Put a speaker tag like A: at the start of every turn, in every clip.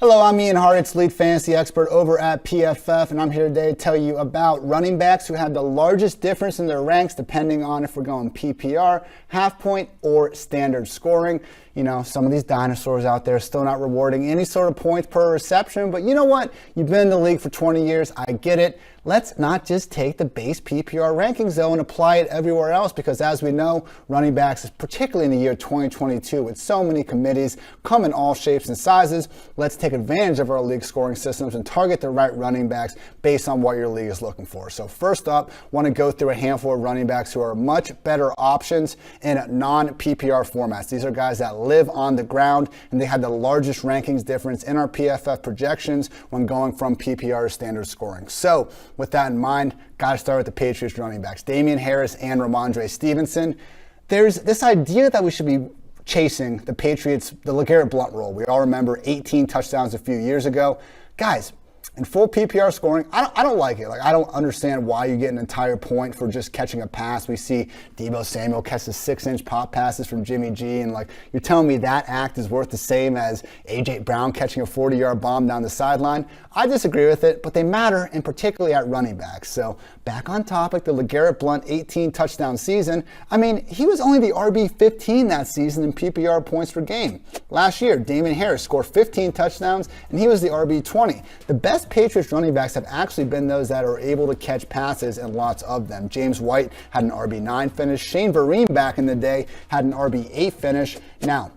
A: Hello, I'm Ian Hartitz, lead fantasy expert over at PFF, and I'm here today to tell you about running backs who have the largest difference in their ranks depending on if we're going PPR, half point, or standard scoring. You know, some of these dinosaurs out there still not rewarding any sort of points per reception, but you know what? You've been in the league for 20 years. I get it. Let's not just take the base PPR rankings, though, and apply it everywhere else, because as we know, running backs, particularly in the year 2022, with so many committees, come in all shapes and sizes. Let's take advantage of our league scoring systems and target the right running backs based on what your league is looking for. So first up, want to go through a handful of running backs who are much better options in non-PPR formats. These are guys that live on the ground, and they had the largest rankings difference in our PFF projections when going from PPR to standard scoring. So with that in mind, got to start with the Patriots running backs, Damien Harris and Ramondre Stevenson. There's this idea that we should be chasing the Patriots, the LeGarrette Blount rule. We all remember 18 touchdowns a few years ago. Guys, in full PPR scoring, I don't like it. Like, I don't understand why you get an entire point for just catching a pass. We see Deebo Samuel catch the 6-inch pop passes from Jimmy G, and like, you're telling me that act is worth the same as A.J. Brown catching a 40-yard bomb down the sideline? I disagree with it, but they matter, and particularly at running backs. So back on topic, the LeGarrette Blount 18 touchdown season. I mean, he was only the RB15 that season in PPR points per game. Last year, Damien Harris scored 15 touchdowns, and he was the RB20. The best Patriots running backs have actually been those that are able to catch passes, and lots of them. James White had an RB9 finish. Shane Vereen back in the day had an RB8 finish. Now,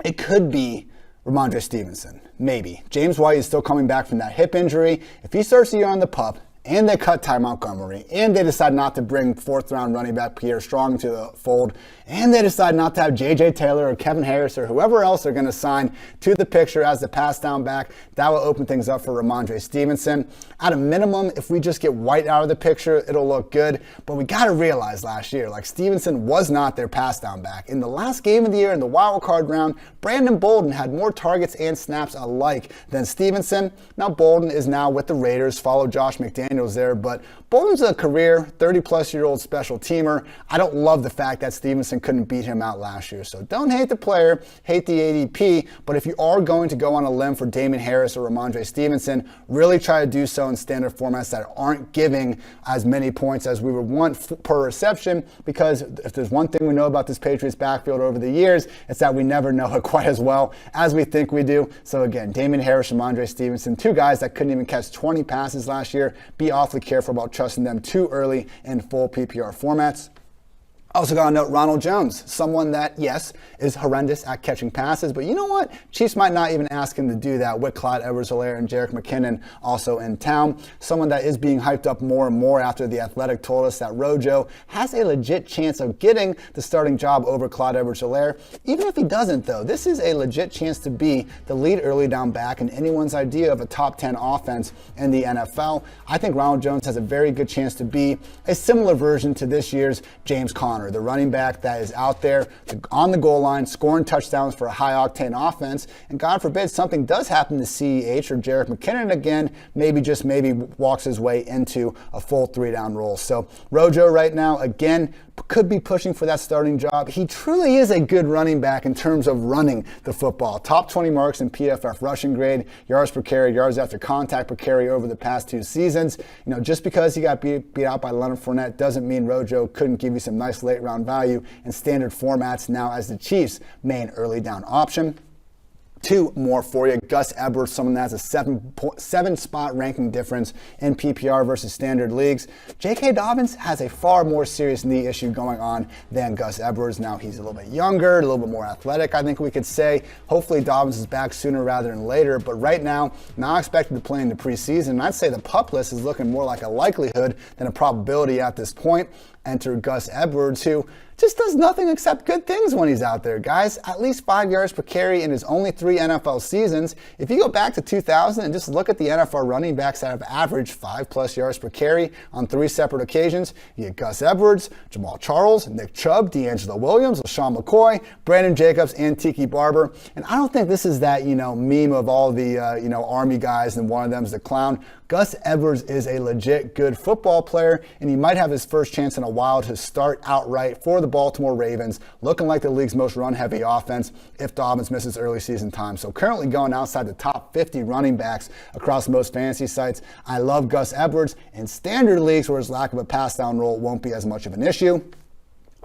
A: it could be Ramondre Stevenson, maybe. James White is still coming back from that hip injury. If he starts the year on the pup, and they cut Ty Montgomery, and they decide not to bring fourth-round running back Pierre Strong into the fold, and they decide not to have J.J. Taylor or Kevin Harris or whoever else they're going to sign to the picture as the pass-down back, that will open things up for Ramondre Stevenson. At a minimum, if we just get White out of the picture, it'll look good, but we got to realize last year, like, Stevenson was not their pass-down back. In the last game of the year, in the wild card round, Brandon Bolden had more targets and snaps alike than Stevenson. Now, Bolden is now with the Raiders, follow Josh McDaniels there, but Bolden's a career 30-plus-year-old special teamer. I don't love the fact that Stevenson couldn't beat him out last year. So don't hate the player, hate the ADP, but if you are going to go on a limb for Damien Harris or Ramondre Stevenson, really try to do so in standard formats that aren't giving as many points as we would want per reception, because if there's one thing we know about this Patriots backfield over the years, it's that we never know it quite as well as we think we do. So again, Damien Harris, Ramondre Stevenson, two guys that couldn't even catch 20 passes last year. Be awfully careful about trusting them too early in full PPR formats. Also got to note Ronald Jones, someone that, yes, is horrendous at catching passes, but you know what? Chiefs might not even ask him to do that with Clyde Edwards-Helaire and Jerick McKinnon also in town. Someone that is being hyped up more and more after The Athletic told us that Rojo has a legit chance of getting the starting job over Clyde Edwards-Helaire. Even if he doesn't, though, this is a legit chance to be the lead early down back in anyone's idea of a top 10 offense in the NFL. I think Ronald Jones has a very good chance to be a similar version to this year's James Conner, the running back that is out there on the goal line, scoring touchdowns for a high-octane offense. And God forbid something does happen to CEH or Jerick McKinnon again, maybe walks his way into a full 3-down role. So Rojo right now, again, could be pushing for that starting job. He truly is a good running back in terms of running the football. Top 20 marks in PFF rushing grade, yards per carry, yards after contact per carry over the past 2 seasons. You know, just because he got beat out by Leonard Fournette doesn't mean Rojo couldn't give you some nice late round value in standard formats now as the Chiefs' main early down option. 2 more for you. Gus Edwards, someone that has a 7-spot ranking difference in PPR versus standard leagues. J.K. Dobbins has a far more serious knee issue going on than Gus Edwards. Now he's a little bit younger, a little bit more athletic, I think we could say. Hopefully Dobbins is back sooner rather than later, but right now, not expected to play in the preseason. I'd say the PUP list is looking more like a likelihood than a probability at this point. Enter Gus Edwards, who just does nothing except good things when he's out there, guys. At least 5 yards per carry in his only 3 NFL seasons. If you go back to 2000 and just look at the NFL running backs that have averaged 5+ yards per carry on 3 separate occasions, you get Gus Edwards, Jamal Charles, Nick Chubb, D'Angelo Williams, LaShawn McCoy, Brandon Jacobs, and Tiki Barber. And I don't think this is that, meme of all the, Army guys and one of them's the clown. Gus Edwards is a legit good football player, and he might have his first chance in a while to start outright for the Baltimore Ravens, looking like the league's most run-heavy offense if Dobbins misses early season time. So currently going outside the top 50 running backs across most fantasy sites. I love Gus Edwards in standard leagues where his lack of a pass down role won't be as much of an issue.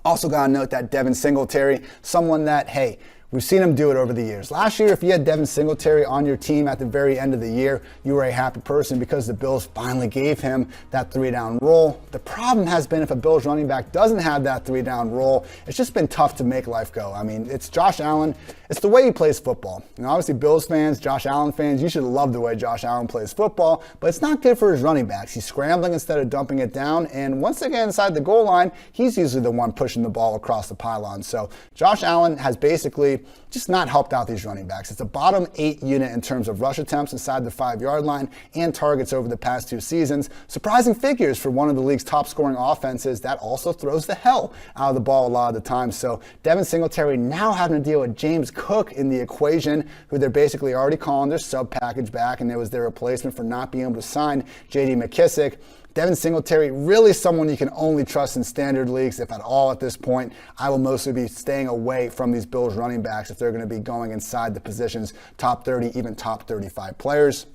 A: Also got to note that Devin Singletary, someone that, hey, we've seen him do it over the years. Last year, if you had Devin Singletary on your team at the very end of the year, you were a happy person because the Bills finally gave him that 3-down role. The problem has been if a Bills running back doesn't have that 3-down role, it's just been tough to make life go. I mean, it's Josh Allen. It's the way he plays football. You know, obviously, Bills fans, Josh Allen fans, you should love the way Josh Allen plays football, but it's not good for his running backs. He's scrambling instead of dumping it down, and once they get inside the goal line, he's usually the one pushing the ball across the pylon. So Josh Allen has basically just not helped out these running backs. It's a bottom 8 unit in terms of rush attempts inside the 5-yard line and targets over the past 2 seasons. Surprising figures for one of the league's top scoring offenses that also throws the hell out of the ball a lot of the time. So Devin Singletary now having to deal with James Cook in the equation, who they're basically already calling their sub package back, and it was their replacement for not being able to sign J.D. McKissic. Devin Singletary, really someone you can only trust in standard leagues, if at all at this point. I will mostly be staying away from these Bills running backs if they're going to be going inside the positions, top 30, even top 35 players.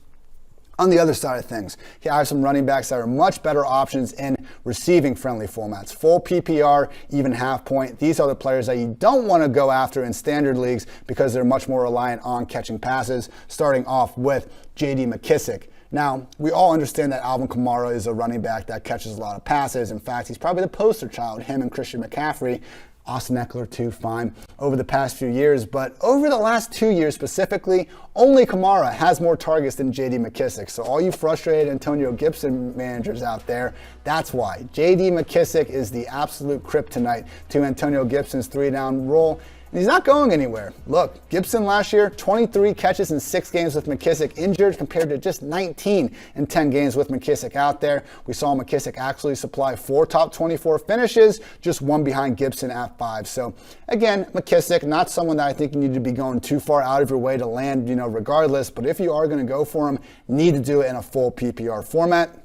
A: On the other side of things, I have some running backs that are much better options in receiving friendly formats. Full PPR, even half point. These are the players that you don't want to go after in standard leagues because they're much more reliant on catching passes, starting off with J.D. McKissic. Now, we all understand that Alvin Kamara is a running back that catches a lot of passes. In fact, he's probably the poster child, him and Christian McCaffrey. Austin Eckler too, fine, over the past few years. But over the last 2 years specifically, only Kamara has more targets than J.D. McKissic. So all you frustrated Antonio Gibson managers out there, that's why. J.D. McKissic is the absolute kryptonite to Antonio Gibson's 3-down role. And he's not going anywhere. Look, Gibson last year, 23 catches in 6 games with McKissic injured compared to just 19 in 10 games with McKissic out there. We saw McKissic actually supply 4 top 24 finishes, just 1 behind Gibson at 5. So again, McKissic, not someone that I think you need to be going too far out of your way to land, regardless. But if you are going to go for him, need to do it in a full PPR format.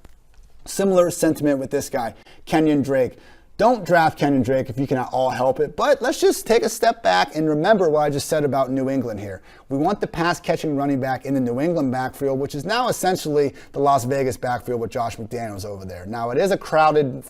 A: Similar sentiment with this guy, Kenyan Drake. Don't draft Kenyan Drake if you can at all help it, but let's just take a step back and remember what I just said about New England here. We want the pass-catching running back in the New England backfield, which is now essentially the Las Vegas backfield with Josh McDaniels over there. Now, it is a crowded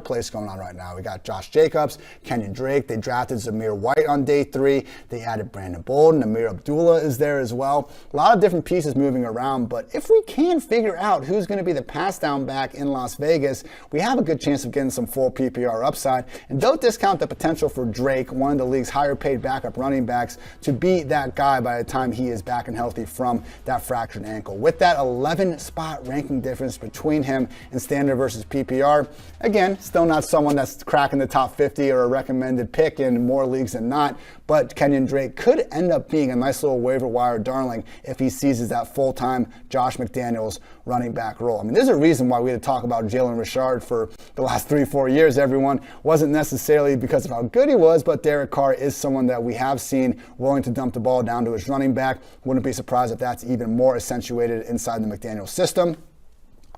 A: place going on right now. We got Josh Jacobs, Kenyan Drake. They drafted Zamir White on day 3. They added Brandon Bolden. Amir Abdullah is there as well. A lot of different pieces moving around, but if we can figure out who's going to be the pass-down back in Las Vegas, we have a good chance of getting some full PPR upside. And don't discount the potential for Drake, one of the league's higher paid backup running backs, to be that guy by the time he is back and healthy from that fractured ankle. With that 11 spot ranking difference between him and standard versus PPR, again, still not someone that's cracking the top 50 or a recommended pick in more leagues than not, but Kenyan Drake could end up being a nice little waiver wire darling if he seizes that full-time Josh McDaniels running back role. I mean, there's a reason why we had to talk about Jalen Richard for the last 3-4 years, everyone. Wasn't necessarily because of how good he was, but Derek Carr is someone that we have seen willing to dump the ball down to his running back. Wouldn't be surprised if that's even more accentuated inside the McDaniels system.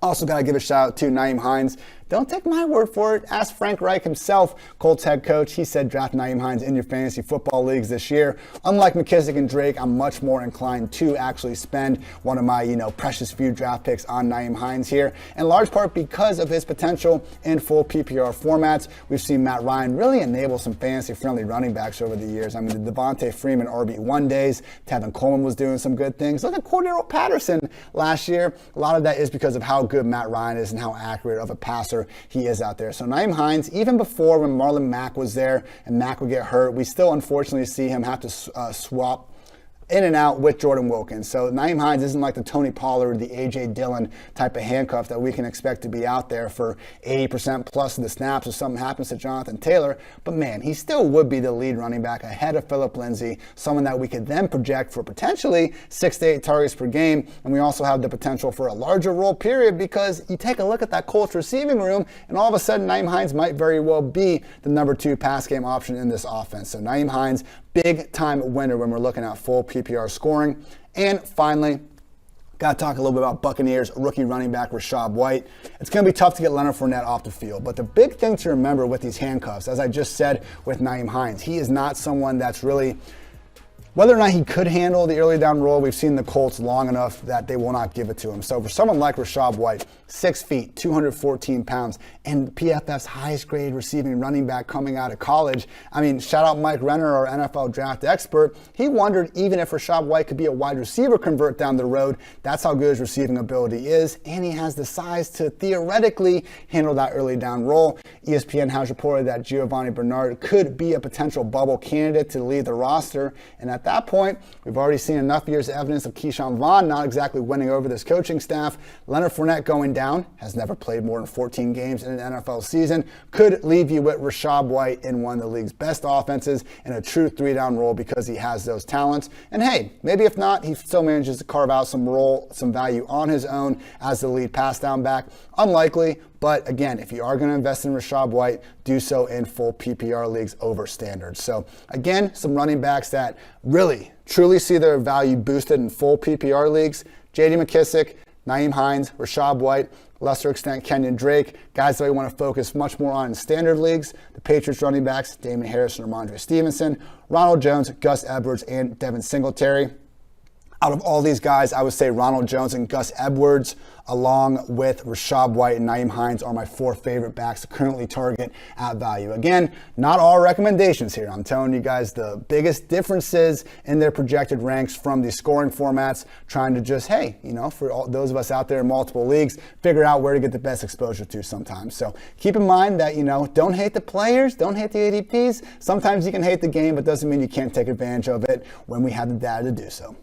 A: Also got to give a shout out to NYHEIM HINES. Don't take my word for it. Ask Frank Reich himself, Colts head coach. He said draft NYHEIM HINES in your fantasy football leagues this year. Unlike McKissic and Drake, I'm much more inclined to actually spend one of my, precious few draft picks on NYHEIM HINES here, in large part because of his potential in full PPR formats. We've seen Matt Ryan really enable some fantasy-friendly running backs over the years. I mean, the Devontae Freeman RB1 days, Tevin Coleman was doing some good things. Look at Cordero Patterson last year. A lot of that is because of how good Matt Ryan is and how accurate of a passer he is out there. So NYHEIM HINES, even before when Marlon Mack was there and Mack would get hurt, we still unfortunately see him have to swap in and out with Jordan Wilkins. So NYHEIM HINES isn't like the Tony Pollard, the A.J. Dillon type of handcuff that we can expect to be out there for 80% plus of the snaps if something happens to Jonathan Taylor. But man, he still would be the lead running back ahead of Phillip Lindsay, someone that we could then project for potentially 6 to 8 targets per game. And we also have the potential for a larger role period because you take a look at that Colts receiving room and all of a sudden NYHEIM HINES might very well be the number 2 pass game option in this offense. So NYHEIM HINES, big time winner when we're looking at full PPR scoring. And finally, Got to talk a little bit about Buccaneers rookie running back Rachaad White. It's going to be tough to get Leonard Fournette off the field, but the big thing to remember with these handcuffs, as I just said with NYHEIM HINES, he is not someone that's really, whether or not he could handle the early down role, we've seen the Colts long enough that they will not give it to him. So for someone like Rachaad White, 6 feet, 214 pounds, and PFF's highest grade receiving running back coming out of college, I mean, shout out Mike Renner, our NFL draft expert. He wondered even if Rachaad White could be a wide receiver convert down the road. That's how good his receiving ability is, and he has the size to theoretically handle that early down role. ESPN has reported that Giovanni Bernard could be a potential bubble candidate to lead the roster, and at that point, we've already seen enough years of evidence of Keyshawn Vaughn not exactly winning over this coaching staff. Leonard Fournette going down, has never played more than 14 games in an NFL season, could leave you with Rachaad White in one of the league's best offenses in a true 3-down role because he has those talents. And hey, maybe if not, he still manages to carve out some value on his own as the lead pass down back. Unlikely, but again, if you are going to invest in Rachaad White, do so in full PPR leagues over standard. So again, some running backs that really, truly see their value boosted in full PPR leagues: J.D. McKissic, NYHEIM HINES, Rachaad White, lesser extent Kenyan Drake. Guys that we want to focus much more on in standard leagues: the Patriots running backs, Damon Harris and Ramondre Stevenson, Ronald Jones, Gus Edwards, and Devin Singletary. Out of all these guys, I would say Ronald Jones and Gus Edwards, along with Rachaad White and NYHEIM HINES, are my 4 favorite backs to currently target at value. Again, not all recommendations here. I'm telling you guys the biggest differences in their projected ranks from these scoring formats, trying to just, hey, you know, for all those of us out there in multiple leagues, figure out where to get the best exposure to sometimes. So keep in mind that, you know, don't hate the players, don't hate the ADPs. Sometimes you can hate the game, but doesn't mean you can't take advantage of it when we have the data to do so.